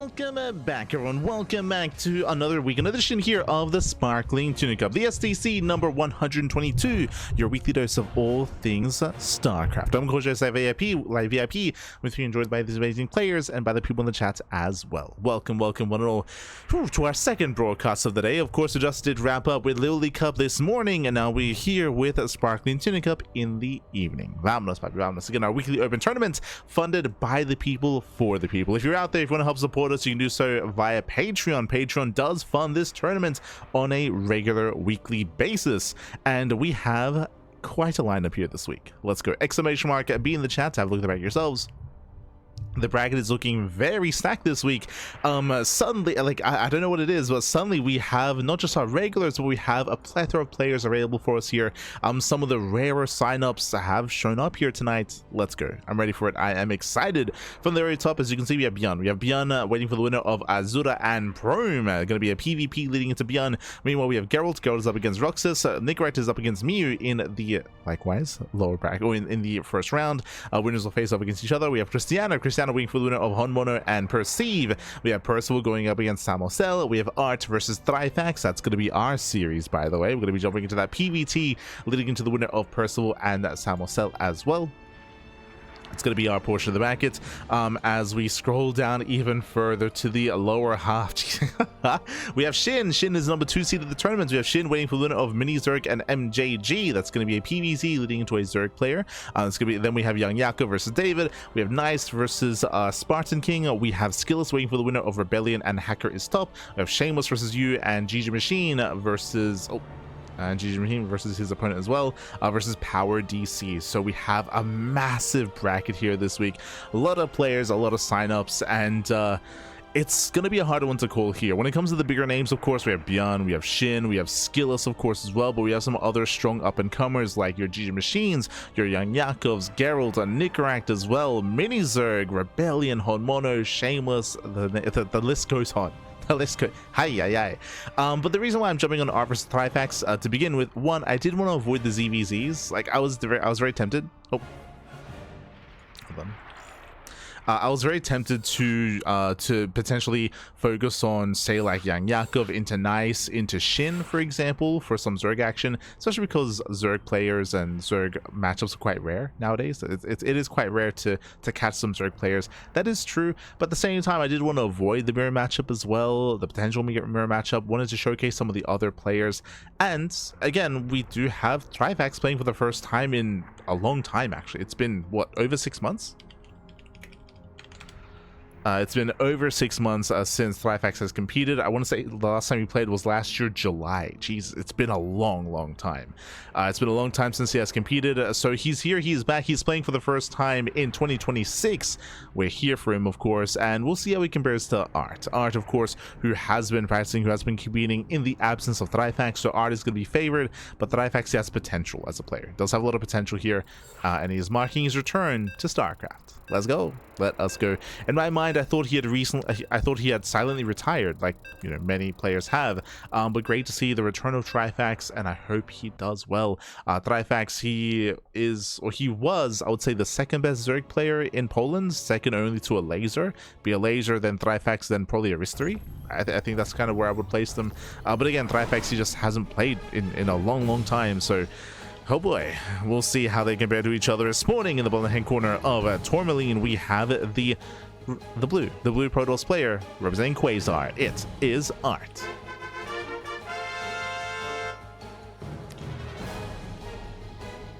Welcome back, everyone. Welcome back to another weekend edition here of the Sparkling Tuna Cup, the STC number 122, your weekly dose of all things StarCraft. I'm Coach VIP, live VIP, with you enjoyed by these amazing players and by the people in the chat as well. Welcome, one and all, to our second broadcast of the day. Of course, we just did wrap up with Lily Cup this morning, and now we're here with a Sparkling Tuna Cup in the evening. Vámonos, papi, vámonos. Again, our weekly open tournament funded by the people for the people. If you're out there, if you want to help support us, you can do so via Patreon. Patreon does fund this tournament on a regular weekly basis, and we have quite a lineup here this week. Let's go! Exclamation mark, be in the chat to have a look at the back yourselves. The bracket is looking very stacked this week. Suddenly, like, I don't know what it is, but suddenly we have not just our regulars, but we have a plethora of players available for us here. Some of the rarer signups have shown up here tonight. Let's go. I'm ready for it. I am excited. From the very top, as you can see, we have Bjorn. We have Bjorn waiting for the winner of Azura and Prome. Going to be a PvP leading into Bjorn. Meanwhile, we have Geralt. Geralt is up against Roxas. Nicorette is up against Miu in the, likewise, lower bracket, or in the first round. Winners will face up against each other. We have Cristiano waiting for the winner of Honmono and Perceive. We have Percival going up against Samosel. We have Art versus Trifax. That's going to be our series, by the way. We're going to be jumping into that PvT, leading into the winner of Percival and Samosel as well. It's going to be our portion of the bracket. As we scroll down even further to the lower half, we have Shin. Shin is number 2 seed of the tournament. We have Shin waiting for the winner of Mini Zerg and MJG. That's going to be a PvZ leading into a Zerg player. It's going to be, then we have Young Yako versus David. We have Nice versus Spartan King. We have Skillus waiting for the winner of Rebellion and Hacker is top. We have Shameless versus you and Gigi Machine versus and Gigi Machine versus his opponent as well, versus Power DC. So we have a massive bracket here this week. A lot of players, a lot of signups, and it's going to be a harder one to call here. When it comes to the bigger names, of course, we have Bjorn, we have Shin, we have Skillus, of course, as well, but we have some other strong up-and-comers like your Gigi Machines, your Young Yakovs, Geralt, and Nicorette as well, Mini Zerg, Rebellion, Honmono, Shameless, the list goes on. Let's go. Hi. But the reason why I'm jumping on Art versus Trifax to begin with, one, I did want to avoid the ZVZs. Like, I was very tempted. Oh, hold on. I was very tempted to potentially focus on, say, like Young Yakov into Nice, into Shin, for example, for some Zerg action, especially because Zerg players and Zerg matchups are quite rare nowadays. It is quite rare to catch some Zerg players. That is true, but at the same time, I did want to avoid the mirror matchup as well, the potential mirror matchup. Wanted to showcase some of the other players, and again, we do have Trifax playing for the first time in a long time. Actually, it's been what, over 6 months? It's been over 6 months since Trifax has competed. I want to say the last time he played was last year, July. Jeez, it's been a long time. It's been a long time since he has competed. So he's here, he's back, he's playing for the first time in 2026. We're here for him, of course, and we'll see how he compares to Art. Art, of course, who has been practicing, who has been competing in the absence of Trifax. So Art is going to be favored, but Trifax has potential as a player. Does have a lot of potential here, and he is marking his return to StarCraft. Let's go. Let us go. In my mind, I thought he had silently retired, like, you know, many players have. But great to see the return of Trifax, and I hope he does well. Trifax, he was, I would say, the second best Zerg player in Poland, second only to a Laser. Be a Laser, then Trifax, then probably a Ristery. I think that's kind of where I would place them. But again, Trifax, he just hasn't played in a long time, so oh boy, we'll see how they compare to each other. Spawning in the bottom hand corner of Tourmaline, we have the blue Protoss player representing Quasar. It is Art.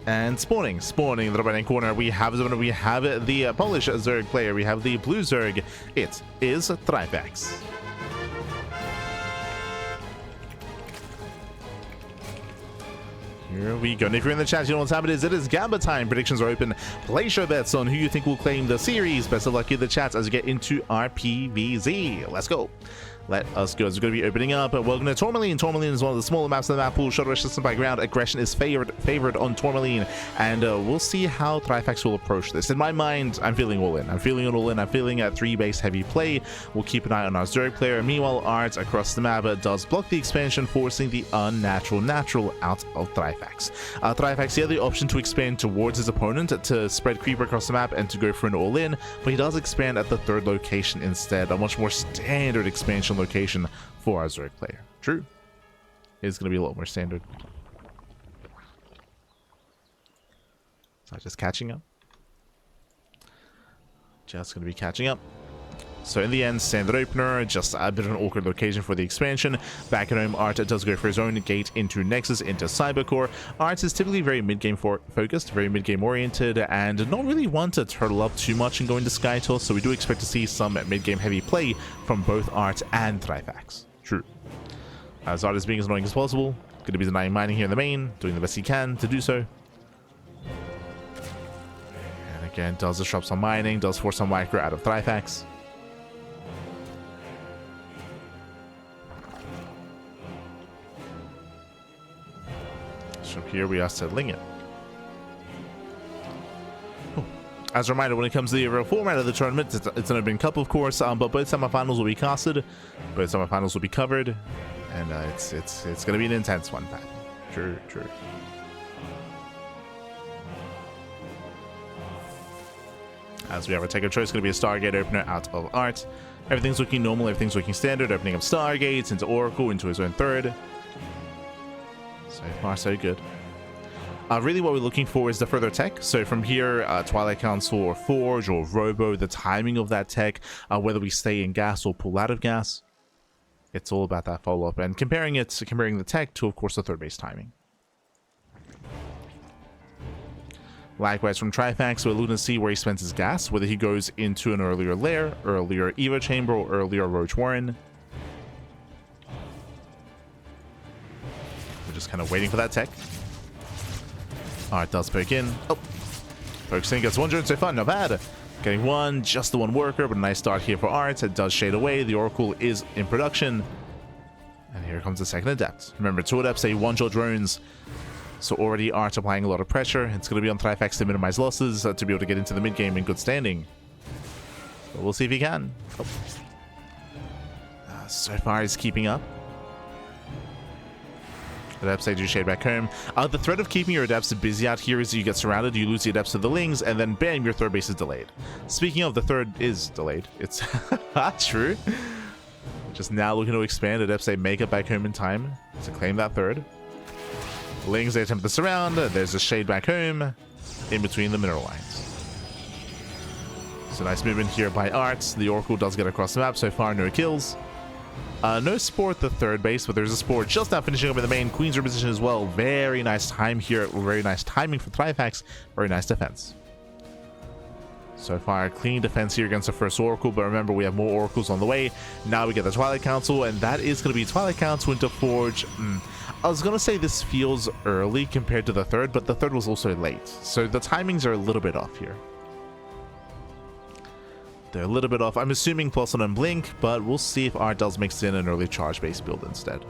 And spawning in the right hand corner, we have the Polish Zerg player. We have the blue Zerg. It is Trifax. Here we go. And if you're in the chat, you know what's happening is it is Gamba time. Predictions are open. Place your bets on who you think will claim the series. Best of luck in the chats as we get into our PvZ. Let's go. Let us go. It's going to be opening up. Welcome to Tourmaline. Tourmaline is one of the smaller maps of the map pool. Shuttle resistance by ground. Aggression is favored on Tourmaline. And we'll see how Trifax will approach this. In my mind, I'm feeling all in. I'm feeling it all in. I'm feeling a 3-base heavy play. We'll keep an eye on our Zerg player. Meanwhile, Art across the map does block the expansion, forcing the unnatural natural out of Trifax. Trifax, he had the option to expand towards his opponent to spread creep across the map and to go for an all-in, but he does expand at the 3rd location instead. A much more standard expansion location for our Zerg player. True. It's going to be a lot more standard. So just catching up. Just going to be catching up. So in the end, standard opener, just a bit of an awkward location for the expansion. Back at home, Art does go for his own gate into Nexus, into Cybercore. Art is typically very mid-game focused, very mid-game oriented, and not really one to turtle up too much and go into Skytoss, so we do expect to see some mid-game heavy play from both Art and Trifax. True. As Art is being as annoying as possible, going to be denying mining here in the main, doing the best he can to do so. And again, does disrupt some mining, does force some micro out of Trifax. From here we are settling it. As a reminder, when it comes to the overall format of the tournament, it's an open cup, of course, but both semifinals will be casted, both semifinals will be covered, and it's going to be an intense one, Pat. True. As we have our take of choice, it's going to be a Stargate opener out of Art. Everything's looking normal, everything's looking standard, opening up Stargates into Oracle, into his own 3rd. So far, so good. Really what we're looking for is the further tech. So from here, Twilight Council or Forge or Robo, the timing of that tech, whether we stay in gas or pull out of gas. It's all about that follow-up and comparing the tech to, of course, the 3rd base timing. Likewise from Trifax, we're looking to see where he spends his gas, whether he goes into an earlier lair, earlier Evo Chamber, or earlier Roach Warren. Just kind of waiting for that tech. Art does poke in. Oh, focusing, gets 1 drone so far, not bad. Getting one, just the 1 worker, but a nice start here for Art. It does shade away. The Oracle is in production. And here comes the 2nd Adept. Remember, 2 Adepts say 1-shot drones. So already Art applying a lot of pressure. It's going to be on Trifax to minimize losses, to be able to get into the mid-game in good standing. But we'll see if he can. Oh. So far he's keeping up. Adepts, they do shade back home. The threat of keeping your Adepts busy out here is you get surrounded, you lose the Adepts to the Lings, and then bam, your 3rd base is delayed. Speaking of, the 3rd is delayed. It's true. Just now looking to expand. Adepts, they make it back home in time to claim that 3rd. Lings, they attempt to surround. There's a shade back home in between the mineral lines. So nice movement here by Art. The Oracle does get across the map. So far, no kills. No spore at the 3rd base, but there's a spore just now finishing up in the main. Queen's reposition as well. Very nice time here. Very nice timing for Trifax. Very nice defense. So far, clean defense here against the first Oracle, but remember, we have more Oracles on the way. Now we get the Twilight Council, and that is going to be Twilight Council into Forge. I was going to say this feels early compared to the 3rd, but the 3rd was also late. So the timings are a little bit off here. They're a little bit off. I'm assuming plus on Blink, but we'll see if Art does mix in an early charge-based build instead.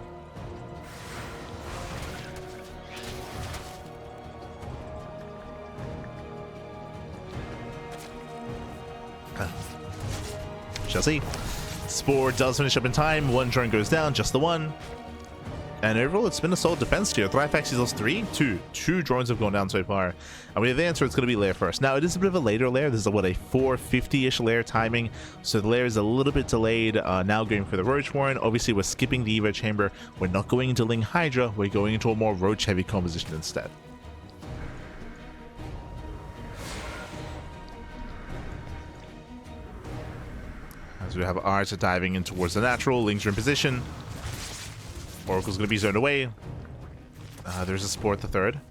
Shall see. Spore does finish up in time. 1 drone goes down, just the 1. And overall, it's been a solid defense here. Trifax has lost 2 drones have gone down so far. And we have the answer, it's going to be lair first. Now, it is a bit of a later lair. This is what, a 450-ish lair timing. So the lair is a little bit delayed. Now going for the Roach Warren. Obviously, we're skipping the Evo Chamber. We're not going into Ling Hydra. We're going into a more Roach-heavy composition instead. As we have Art diving in towards the natural. Lings are in position. Oracle's going to be zoned away. There's a spore at the 3rd.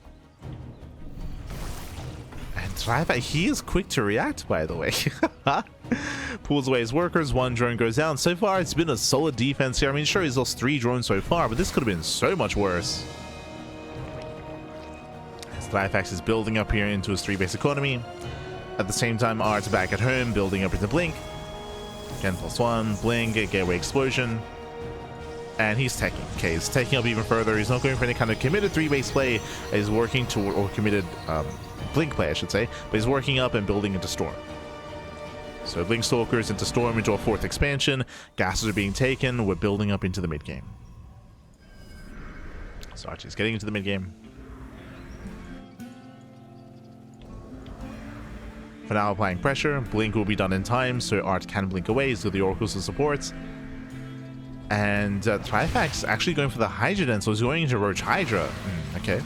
And Trifax, he is quick to react, by the way. Pulls away his workers. 1 drone goes down. So far, it's been a solid defense here. I mean, sure, he's lost 3 drones so far, but this could have been so much worse. As Trifax is building up here into his 3-base economy. At the same time, Art's back at home, building up into Blink. Again, +1, Blink, Gateway Explosion. And he's taking. Okay, he's taking up even further. He's not going for any kind of committed 3-base play. He's working toward, or committed blink play, I should say. But he's working up and building into Storm. So Blink Stalkers into Storm into a 4th expansion. Gases are being taken. We're building up into the mid game. So Archie's getting into the mid game. For now, applying pressure. Blink will be done in time, so Art can blink away. So the Oracles to support. And Trifax actually going for the Hydra then, so he's going into Roach Hydra. Okay.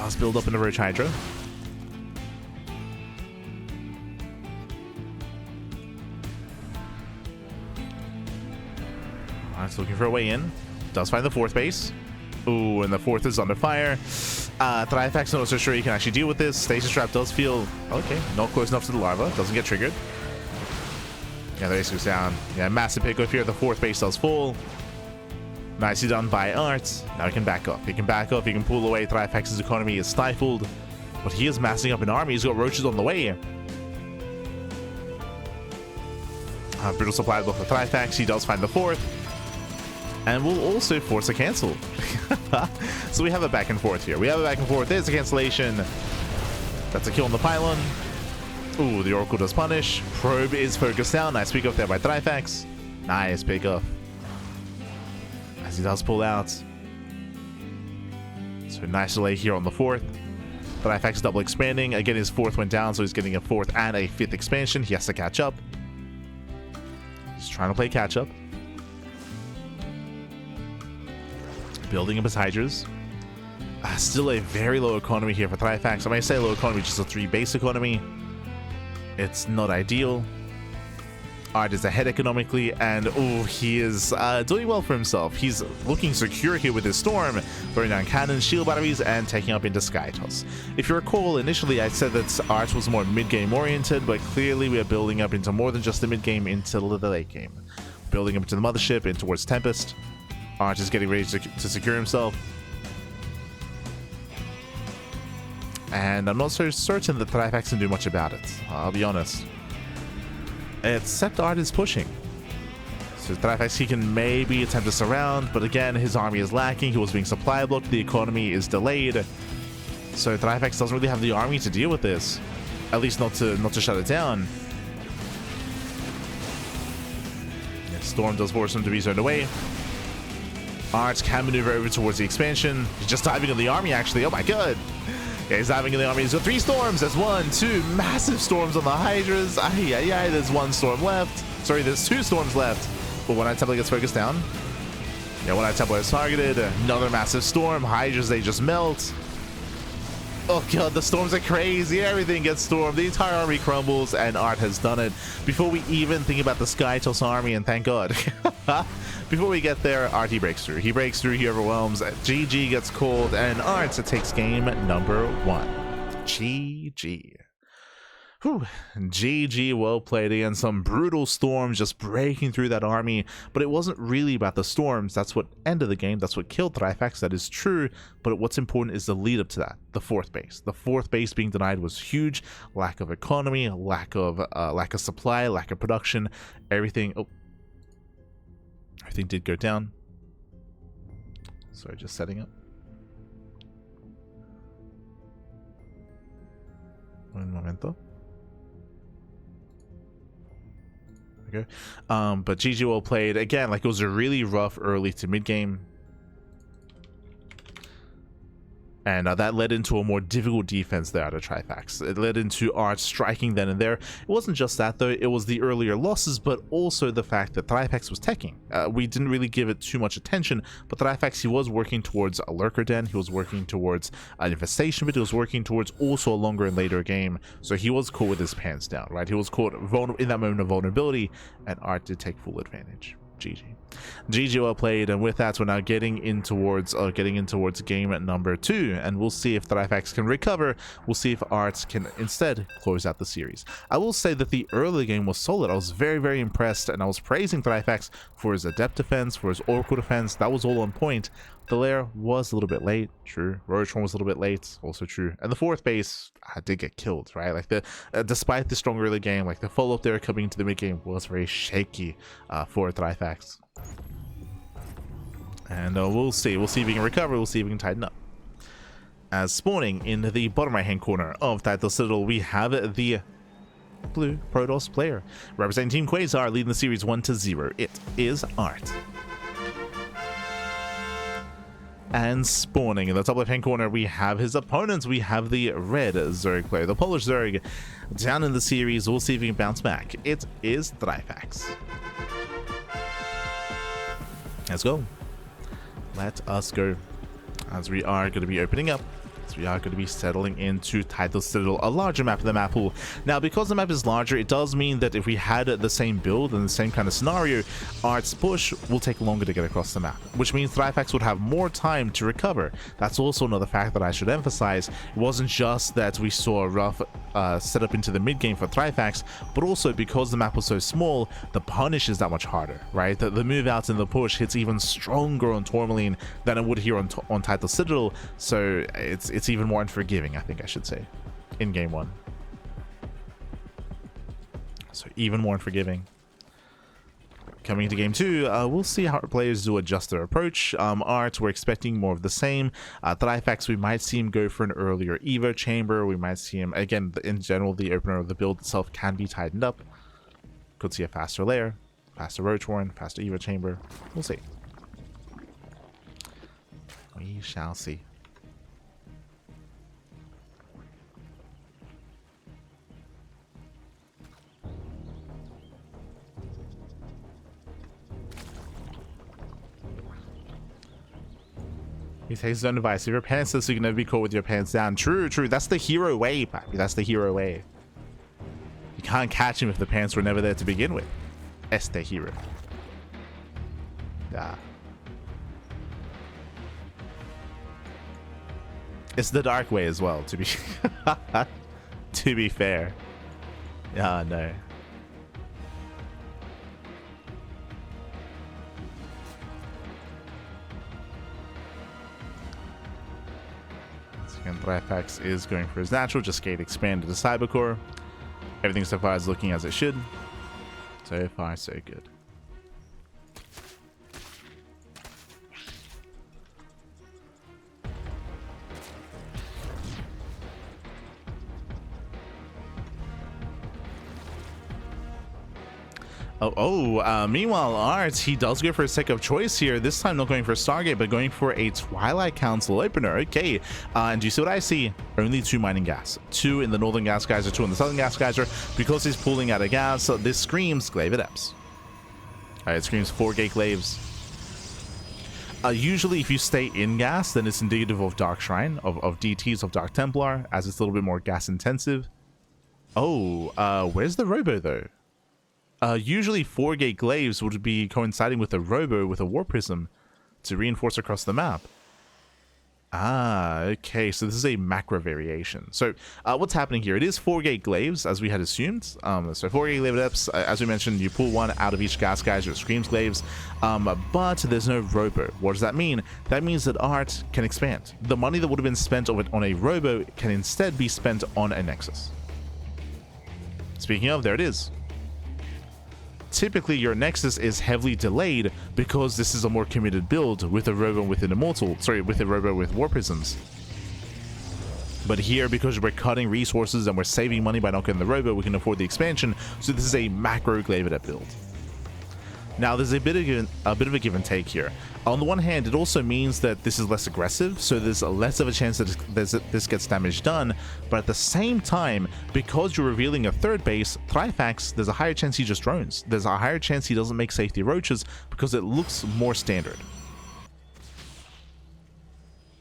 Let's build up into Roach Hydra. Alright, looking for a way in. Does find the 4th base. Ooh, and the 4th is under fire. Trifax not so sure he can actually deal with this. Stasis Trap does feel okay, not close enough to the larva. Doesn't get triggered. Yeah, the base goes down. Yeah, massive pickup here. The 4th base does fall. Nicely done by Art. Now he can back up. He can back up. He can pull away. Trifax's economy is stifled. But he is massing up an army. He's got roaches on the way. Brutal supply block for Trifax. He does find the 4th. And will also force a cancel. So we have a back and forth here. We have a back and forth. There's a cancellation. That's a kill on the pylon. Ooh, the Oracle does punish. Probe is focused down. Nice pick up there by Trifax. Nice pick up. As he does pull out. So nice delay here on the 4th. Trifax double expanding. Again, his 4th went down, so he's getting a 4th and a 5th expansion. He has to catch up. He's trying to play catch up. Building up his Hydras. Still a very low economy here for Trifax. I might say low economy, just a 3-base economy. It's not ideal. Art is ahead economically, and oh, he is doing well for himself. He's looking secure here with his Storm, throwing down cannons, shield batteries, and taking up into Sky Toss. If you recall, initially I said that Art was more mid-game oriented, but clearly we are building up into more than just the mid-game, into the late game. Building up into the Mothership, in towards Tempest. Art is getting ready to secure himself. And I'm not so certain that Trifax can do much about it, I'll be honest. Except Art is pushing. So Trifax, he can maybe attempt to surround, but again, his army is lacking. He was being supply blocked, the economy is delayed. So Trifax doesn't really have the army to deal with this. At least not to shut it down. Yeah, Storm does force him to be zoned away. Art can maneuver over towards the expansion. He's just diving in the army, actually. Oh my god. Yeah, he's diving in the army. He's got 3 storms. There's 1, 2 massive storms on the Hydras. There's 1 storm left. Sorry, there's 2 storms left. But One-Eyed Templar gets focused down. Yeah, One-Eyed Templar is targeted. Another massive storm. Hydras, they just melt. Oh god, the storms are crazy. Everything gets stormed. The entire army crumbles, and Art has done it. Before we even think about the Sky Toss army, and thank god. Before we get there, Art, he breaks through. He breaks through, he overwhelms. GG gets called, and Art takes game number 1. GG. Whew. GG, well played against some brutal storms just breaking through that army. But it wasn't really about the storms. That's what ended the game. That's what killed Trifax. That is true. But what's important is the lead up to that. The 4th base. The 4th base being denied was huge. Lack of economy, lack of supply, lack of production. Everything did go down. Sorry, just setting up. Un momento. Okay. But GG well played. Again, like, it was a really rough early to mid game. And that led into a more difficult defense there out of Trifax. It led into Art striking then and there. It wasn't just that, though. It was the earlier losses, but also the fact that Trifax was teching. We didn't really give it too much attention, but Trifax, he was working towards a Lurker Den. He was working towards an Infestation, but he was working towards also a longer and later game. So he was caught with his pants down, right? He was caught in that moment of vulnerability, and Art did take full advantage. GG. GG well played, and with that, we're now getting in towards game number 2, and we'll see if Trifax can recover. We'll see if Art can instead close out the series. I will say that the early game was solid. I was very, very impressed, and I was praising Trifax for his Adept defense, for his Oracle defense. That was all on point. The lair was a little bit late, true. Roachron was a little bit late, also true. And the 4th base did get killed, right? Like, despite the strong early game, like, the follow-up there coming into the mid game was very shaky for Trifax. And we'll see. We'll see if we can recover. We'll see if we can tighten up. As spawning in the bottom right-hand corner of Title Citadel, we have the blue Protoss player. Representing Team Quasar, leading the series 1-0. It is Art. And spawning in the top left-hand corner, we have his opponents. We have the red Zerg player, the Polish Zerg. Down in the series, we'll see if he can bounce back. It is Trifax. Let's go. Let us go. As we are going to be opening up. We are going to be settling into Title Citadel, a larger map of the map pool. Now, because the map is larger, it does mean that if we had the same build and the same kind of scenario, Art's push will take longer to get across the map, which means Trifax would have more time to recover. That's also another fact that I should emphasize. It wasn't just that we saw a rough setup into the mid game for Trifax, but also because the map was so small, the punish is that much harder, right? The move out and the push hits even stronger on Tourmaline than it would here on Title Citadel, so it's even more unforgiving, I think I should say, in game one. So even more unforgiving. Coming into game two, we'll see how our players do adjust their approach. Art, we're expecting more of the same. Trifax, we might see him go for an earlier Evo chamber. We might see him, again, in general, the opener of the build itself can be tightened up. Could see a faster layer, faster Roach Warren, faster Evo chamber. We'll see. We shall see. He takes his own advice. If your pants says you can never be caught with your pants down. True, true. That's the hero way, papi. That's the hero way. You can't catch him if the pants were never there to begin with. Este hero. Yeah. It's the dark way as well, to be to be fair. Yeah, no. And Trifax is going for his natural, just gate expanded to Cybercore. Everything so far is looking as it should. So far, so good. Meanwhile, Art, he does go for a second of choice here. This time not going for Stargate, but going for a Twilight Council opener. Okay, and do you see what I see? Only 2 mining gas. 2 in the Northern Gas Geyser, 2 in the Southern Gas Geyser. Because he's pulling out of gas, so this screams Glaive Adepts. Alright, it screams 4 Gate Glaives. Usually, if you stay in gas, then it's indicative of Dark Shrine, of DTs of Dark Templar, as it's a little bit more gas intensive. Oh, where's the Robo, though? Usually 4 Gate Glaives would be coinciding with a Robo with a War Prism to reinforce across the map. Ah, okay, so this is a macro variation. So what's happening here? It is 4 Gate Glaives, as we had assumed. So 4 Gate Glaive Adepts, as we mentioned, you pull 1 out of each gas geyser, it screams Glaives, but there's no Robo. What does that mean? That means that Art can expand. The money that would have been spent on a Robo can instead be spent on a Nexus. Speaking of, there it is. Typically your Nexus is heavily delayed because this is a more committed build with a Robo with an Immortal, with a Robo with War Prisms. But here, because we're cutting resources and we're saving money by not getting the Robo, we can afford the expansion, so this is a macro Glaive Adept build. Now, there's a bit of a give and take here. On the one hand, it also means that this is less aggressive, so there's less of a chance that this gets damage done, but at the same time, because you're revealing a third base, Trifax, there's a higher chance he just drones. There's a higher chance he doesn't make safety roaches, because it looks more standard.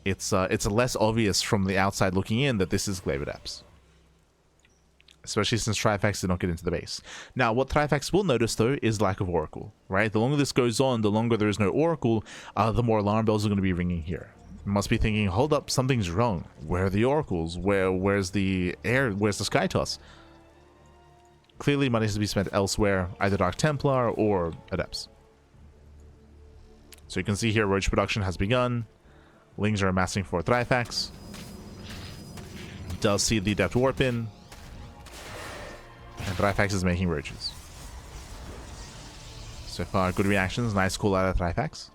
It's less obvious from the outside looking in that this is Glaive Adepts. Especially since Trifax did not get into the base. Now, what Trifax will notice, though, is lack of Oracle, right? The longer this goes on, the longer there is no Oracle, the more alarm bells are going to be ringing here. You must be thinking, hold up, something's wrong. Where are the Oracles? Where's the air? Where's the Sky Toss? Clearly, money has to be spent elsewhere, either Dark Templar or Adepts. So you can see here, Roach production has begun. Lings are amassing for Trifax. Does see the Adept Warp in. And Trifax is making roaches. So far, good reactions. Nice call out of Trifax.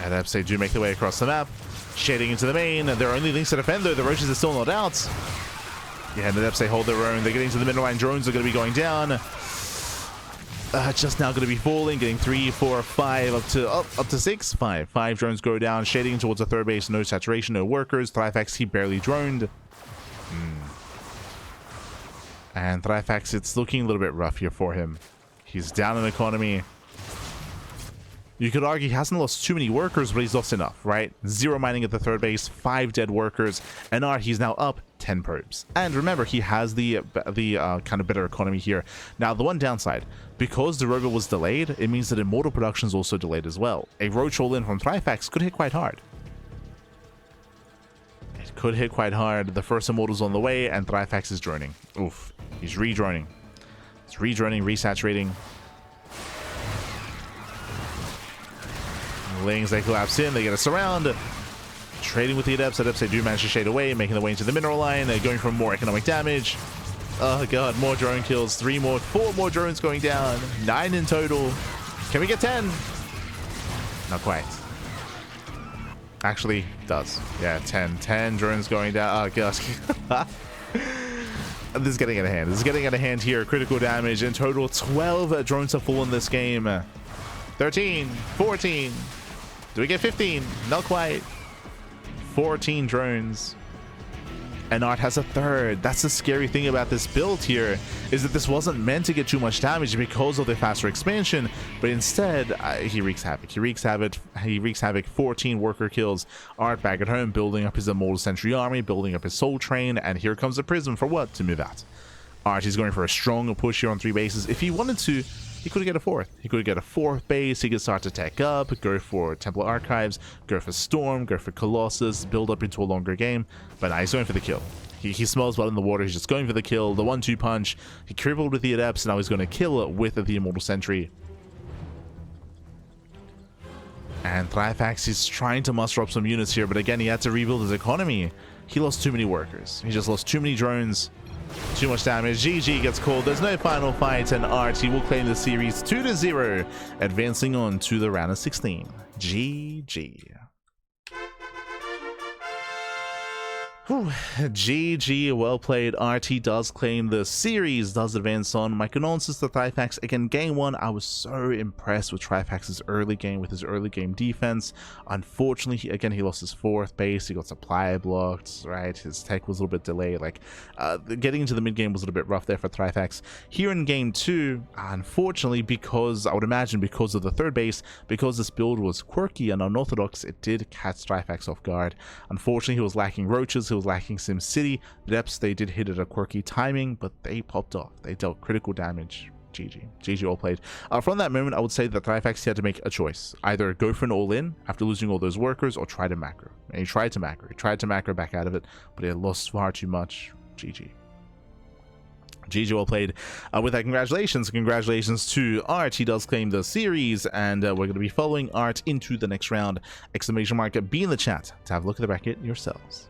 And Eps, they do make their way across the map, shading into the main. There are only links to defend though. The Roaches are still not out. Yeah, and the Eps, they hold their own. They're getting to the middle line. Drones are going to be going down. Just now going to be falling, getting 3, 4, 5, up to 6. 5 drones go down, shading towards the third base. No saturation, no workers. Trifax, he barely droned. And Trifax, it's looking a little bit rough here for him. He's down in economy. You could argue he hasn't lost too many workers, but he's lost enough, right? 0 mining at the third base, 5 dead workers, and he's now up 10 probes. And remember, he has the kind of better economy here. Now, the one downside, because the robot was delayed, it means that Immortal production is also delayed as well. A Roach all-in from Trifax could hit quite hard. It could hit quite hard. The first Immortal's on the way, and Trifax is droning. Oof. He's re-droning. He's re-droning, resaturating. Lings, they collapse in, they get a surround. Trading with the Adepts. Adepts, they do manage to shade away, making their way into the mineral line. They're going for more economic damage. Oh god, more drone kills. 4 more drones going down. 9 in total. Can we get 10? Not quite. Actually, does. Yeah, 10 drones going down. Oh gosh. This is getting out of hand. This is getting out of hand here. Critical damage. In total, 12 drones have fallen this game. 13, 14. Do we get 15? Not quite. 14 drones. And Art has a third. That's the scary thing about this build here, is that this wasn't meant to get too much damage because of the faster expansion, but instead, he wreaks havoc. He wreaks havoc. 14 worker kills. Art back at home, building up his Immortal Sentry army, building up his Soul Train, and here comes the Prism for what? To move out. Art is going for a strong push here on 3 bases. If he wanted to, he could get a 4th. He could get a 4th base. He could start to tech up, go for Templar Archives, go for Storm, go for Colossus, build up into a longer game. But nah, he's going for the kill. He smells blood in the water. He's just going for the kill. The 1-2 punch. He crippled with the Adepts. Now he's going to kill with the Immortal Sentry. And Trifax is trying to muster up some units here, but again, he had to rebuild his economy. He lost too many workers. He just lost too many drones. Too much damage. GG gets called. There's no final fight, and Archie will claim the series 2-0, advancing on to the round of 16. GG. Whew. GG, well played. RT does claim the series, does advance on. My condolences to Trifax. Again, game 1, I was so impressed with Trifax's early game, with his early game defense. Unfortunately, he lost his 4th base. He got supply blocked, right? His tech was a little bit delayed. Like, getting into the mid game was a little bit rough there for Trifax. Here in game 2, unfortunately, because I would imagine because of the 3rd base, because this build was quirky and unorthodox, it did catch Trifax off guard. Unfortunately, he was lacking Roaches. He was lacking SimCity. The Depths, they did hit at a quirky timing, but they popped off. They dealt critical damage. GG all played. From that moment, I would say that Trifax had to make a choice. Either go for an all-in after losing all those workers, or try to macro. And he tried to macro. He tried to macro back out of it, but he lost far too much. GG well played. With that, congratulations to Art. He does claim the series, and we're going to be following Art into the next round. ! Be in the chat to have a look at the bracket yourselves.